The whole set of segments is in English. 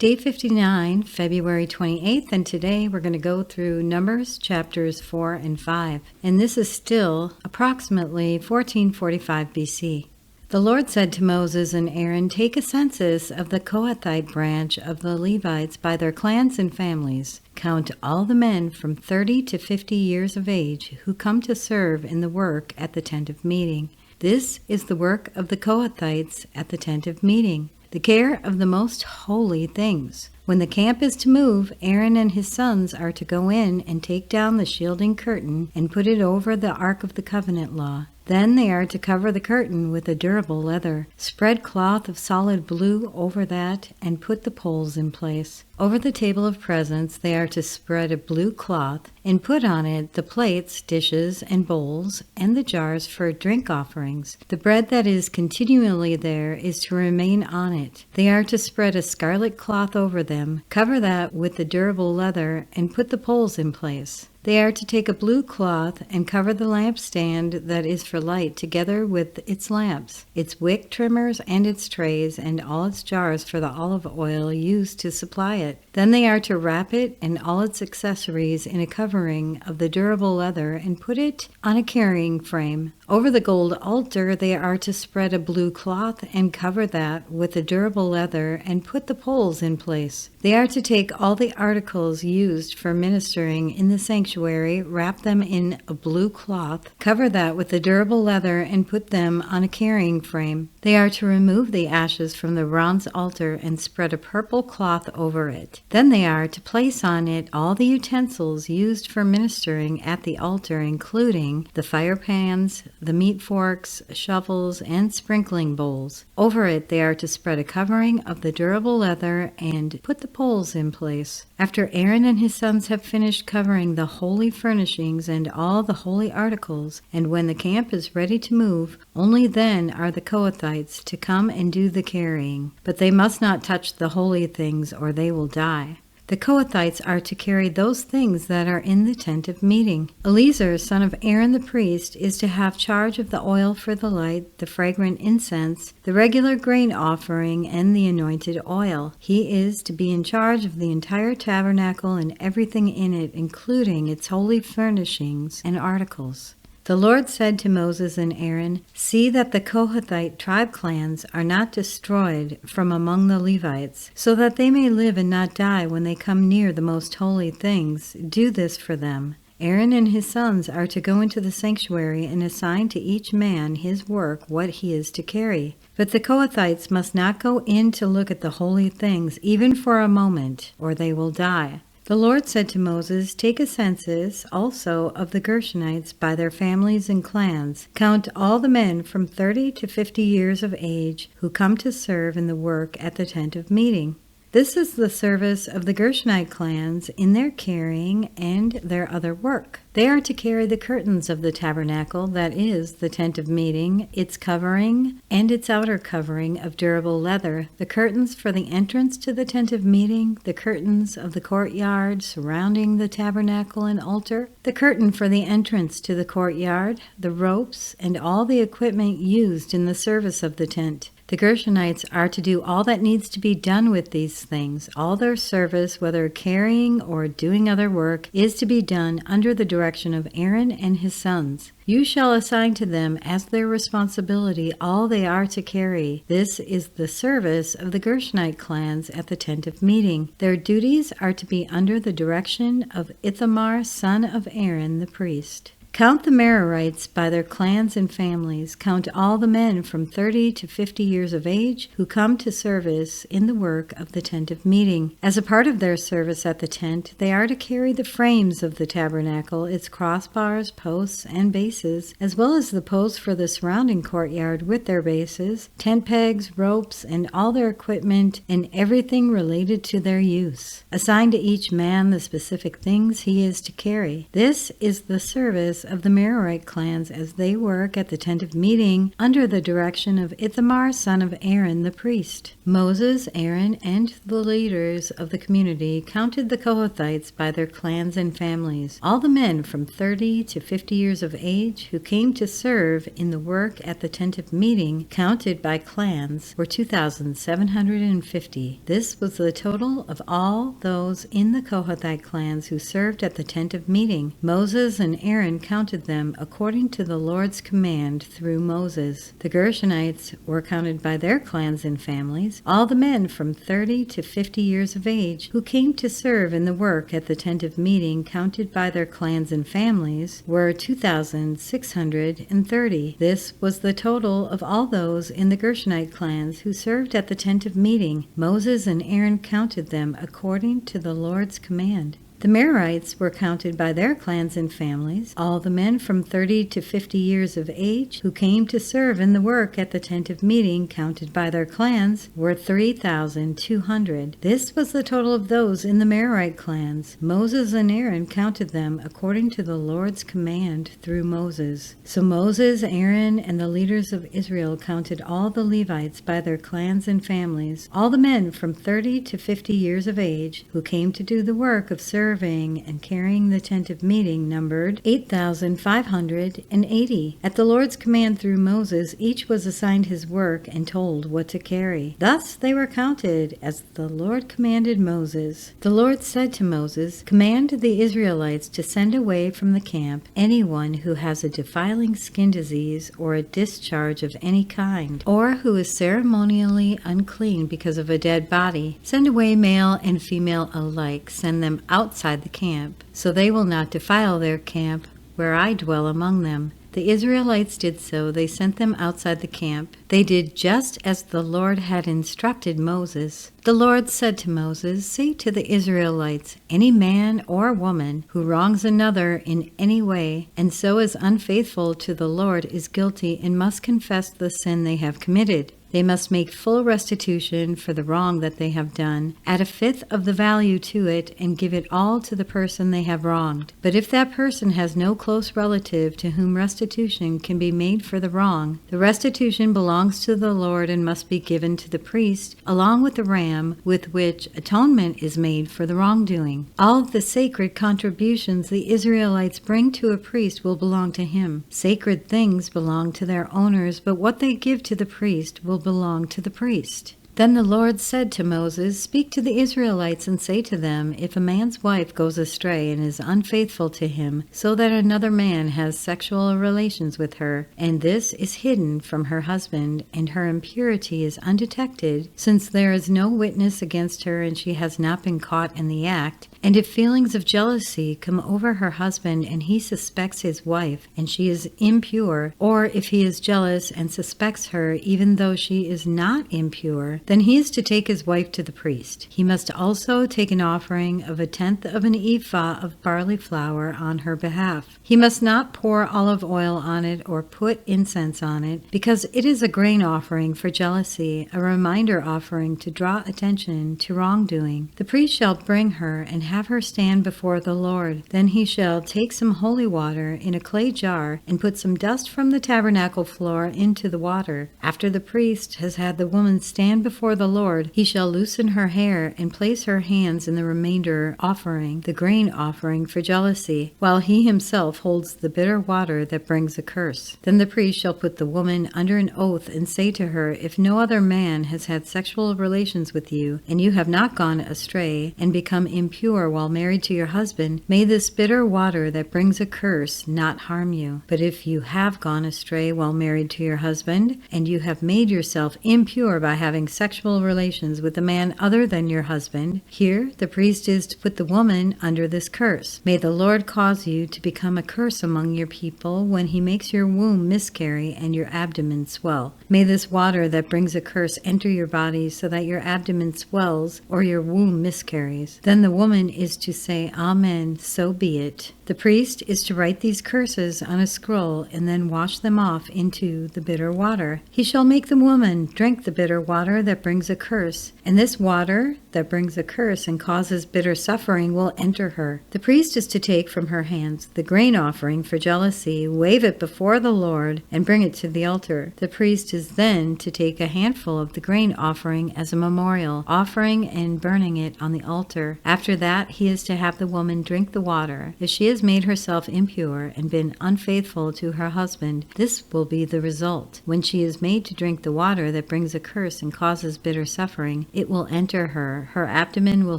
Day 59, February 28th, and today we're going to go through Numbers chapters 4 and 5, and this is still approximately 1445 BC. The Lord said to Moses and Aaron, "Take a census of the Kohathite branch of the Levites by their clans and families. Count all the men from 30 to 50 years of age who come to serve in the work at the tent of meeting. This is the work of the Kohathites at the tent of meeting, the care of the most holy things. When the camp is to move, Aaron and his sons are to go in and take down the shielding curtain and put it over the Ark of the Covenant law. Then they are to cover the curtain with a durable leather, spread cloth of solid blue over that, and put the poles in place. Over the table of presence they are to spread a blue cloth and put on it the plates, dishes, and bowls, and the jars for drink offerings. The bread that is continually there is to remain on it. They are to spread a scarlet cloth over them, cover that with the durable leather, and put the poles in place. They are to take a blue cloth and cover the lampstand that is for light together with its lamps, its wick trimmers and its trays, and all its jars for the olive oil used to supply it. Then they are to wrap it and all its accessories in a covering of the durable leather and put it on a carrying frame. Over the gold altar they are to spread a blue cloth and cover that with the durable leather and put the poles in place. They are to take all the articles used for ministering in the sanctuary, wrap them in a blue cloth, cover that with the durable leather, and put them on a carrying frame. They are to remove the ashes from the bronze altar and spread a purple cloth over it. Then they are to place on it all the utensils used for ministering at the altar, including the fire pans, the meat forks, shovels, and sprinkling bowls. Over it they are to spread a covering of the durable leather and put the poles in place. After Aaron and his sons have finished covering the holy furnishings and all the holy articles, and when the camp is ready to move, only then are the Kohathites to come and do the carrying. But they must not touch the holy things, or they will die. The Kohathites are to carry those things that are in the tent of meeting. Eleazar, son of Aaron the priest, is to have charge of the oil for the light, the fragrant incense, the regular grain offering, and the anointed oil. He is to be in charge of the entire tabernacle and everything in it, including its holy furnishings and articles. The Lord said to Moses and Aaron, "See that the Kohathite tribe clans are not destroyed from among the Levites, so that they may live and not die when they come near the most holy things. Do this for them." Aaron and his sons are to go into the sanctuary and assign to each man his work, what he is to carry. But the Kohathites must not go in to look at the holy things, even for a moment, or they will die. The Lord said to Moses, "Take a census also of the Gershonites by their families and clans. Count all the men from 30 to 50 years of age who come to serve in the work at the tent of meeting." This is the service of the Gershonite clans in their carrying and their other work. They are to carry the curtains of the tabernacle, that is, the tent of meeting, its covering, and its outer covering of durable leather, the curtains for the entrance to the tent of meeting, the curtains of the courtyard surrounding the tabernacle and altar, the curtain for the entrance to the courtyard, the ropes, and all the equipment used in the service of the tent. The Gershonites are to do all that needs to be done with these things. All their service, whether carrying or doing other work, is to be done under the direction of Aaron and his sons. You shall assign to them as their responsibility all they are to carry. This is the service of the Gershonite clans at the tent of meeting. Their duties are to be under the direction of Ithamar, son of Aaron the priest. Count the Merarites by their clans and families. Count all the men from 30 to 50 years of age who come to service in the work of the tent of meeting. As a part of their service at the tent, they are to carry the frames of the tabernacle, its crossbars, posts, and bases, as well as the posts for the surrounding courtyard with their bases, tent pegs, ropes, and all their equipment and everything related to their use. Assign to each man the specific things he is to carry. This is the service service of the Merarite clans as they work at the tent of meeting under the direction of Ithamar, son of Aaron, the priest. Moses, Aaron, and the leaders of the community counted the Kohathites by their clans and families. All the men from 30 to 50 years of age who came to serve in the work at the tent of meeting, counted by clans, were 2,750. This was the total of all those in the Kohathite clans who served at the tent of meeting. Moses and Aaron counted them according to the Lord's command through Moses. The Gershonites were counted by their clans and families. All the men from 30 to 50 years of age who came to serve in the work at the tent of meeting, counted by their clans and families, were 2,630. This was the total of all those in the Gershonite clans who served at the tent of meeting. Moses and Aaron counted them according to the Lord's command. The Merarites were counted by their clans and families. All the men from 30 to 50 years of age who came to serve in the work at the tent of meeting, counted by their clans, were 3,200. This was the total of those in the Merarite clans. Moses and Aaron counted them according to the Lord's command through Moses. So Moses, Aaron, and the leaders of Israel counted all the Levites by their clans and families. All the men from 30 to 50 years of age who came to do the work of serving and carrying the tent of meeting numbered 8,580. At the Lord's command through Moses, each was assigned his work and told what to carry. Thus they were counted as the Lord commanded Moses. The Lord said to Moses, "Command the Israelites to send away from the camp anyone who has a defiling skin disease or a discharge of any kind, or who is ceremonially unclean because of a dead body. Send away male and female alike. Send them outside the camp, so they will not defile their camp where I dwell among them." The Israelites did so. They sent them outside the camp. They did just as the Lord had instructed Moses. The Lord said to Moses, "Say to the Israelites, any man or woman who wrongs another in any way, and so is unfaithful to the Lord, is guilty and must confess the sin they have committed. They must make full restitution for the wrong that they have done, add a fifth of the value to it, and give it all to the person they have wronged. But if that person has no close relative to whom restitution can be made for the wrong, the restitution belongs to the Lord and must be given to the priest, along with the ram with which atonement is made for the wrongdoing. All of the sacred contributions the Israelites bring to a priest will belong to him. Sacred things belong to their owners, but what they give to the priest will belong to the priest." Then the Lord said to Moses, "Speak to the Israelites and say to them, if a man's wife goes astray and is unfaithful to him, so that another man has sexual relations with her, and this is hidden from her husband, and her impurity is undetected, since there is no witness against her and she has not been caught in the act, and if feelings of jealousy come over her husband and he suspects his wife and she is impure, or if he is jealous and suspects her even though she is not impure, then he is to take his wife to the priest. He must also take an offering of 1/10 of an ephah of barley flour on her behalf. He must not pour olive oil on it or put incense on it, because it is a grain offering for jealousy, a reminder offering to draw attention to wrongdoing. The priest shall bring her and have her stand before the Lord. Then he shall take some holy water in a clay jar and put some dust from the tabernacle floor into the water. After the priest has had the woman stand before the Lord, he shall loosen her hair and place her hands in the remainder offering, the grain offering for jealousy, while he himself holds the bitter water that brings a curse. Then the priest shall put the woman under an oath and say to her, if no other man has had sexual relations with you, and you have not gone astray and become impure while married to your husband, may this bitter water that brings a curse not harm you. But if you have gone astray while married to your husband, and you have made yourself impure by having sexual relations with a man other than your husband, here the priest is to put the woman under this curse. May the Lord cause you to become a curse among your people when he makes your womb miscarry and your abdomen swell. May this water that brings a curse enter your body so that your abdomen swells or your womb miscarries. Then the woman is to say, Amen, so be it. The priest is to write these curses on a scroll and then wash them off into the bitter water. He shall make the woman drink the bitter water that brings a curse, and this water that brings a curse and causes bitter suffering will enter her. The priest is to take from her hands the grain offering for jealousy, wave it before the Lord, and bring it to the altar. The priest is then to take a handful of the grain offering as a memorial, offering and burning it on the altar. After that, he is to have the woman drink the water. If she has made herself impure and been unfaithful to her husband, this will be the result. When she is made to drink the water that brings a curse and causes bitter suffering, it will enter her. Her abdomen will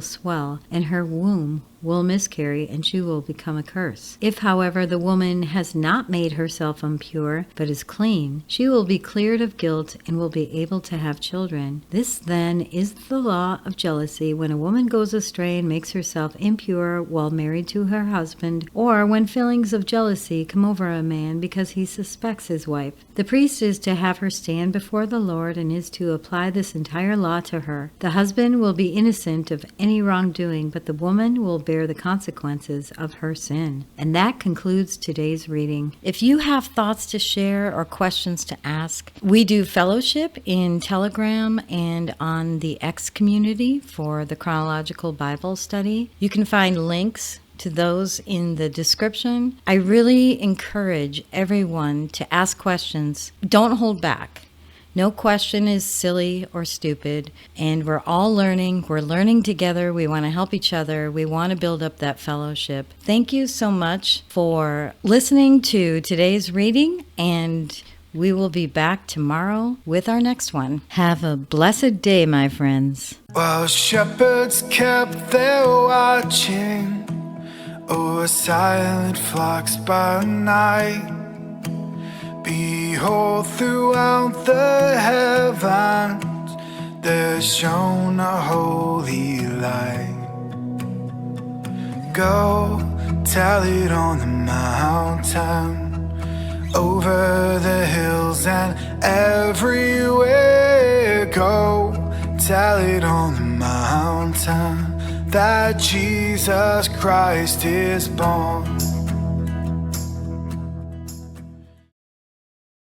swell, and her womb will miscarry, and she will become a curse. If, however, the woman has not made herself impure, but is clean, she will be cleared of guilt and will be able to have children. This, then, is the law of jealousy when a woman goes astray and makes herself impure while married to her husband, or when feelings of jealousy come over a man because he suspects his wife. The priest is to have her stand before the Lord and is to apply this entire law to her. The husband will be innocent of any wrongdoing, but the woman will bear the consequences of her sin. And that concludes today's reading. If you have thoughts to share or questions to ask, we do fellowship in Telegram and on the X community for the Chronological Bible Study. You can find links to those in the description. I really encourage everyone to ask questions. Don't hold back. No question is silly or stupid, and we're all learning. We're learning together. We want to help each other. We want to build up that fellowship. Thank you so much for listening to today's reading, and we will be back tomorrow with our next one. Have a blessed day, my friends. While shepherds kept their watching over silent flocks by night, behold, throughout the heavens there shone a holy light. Go tell it on the mountain, over the hills and everywhere. Go tell it on the mountain that Jesus Christ is born.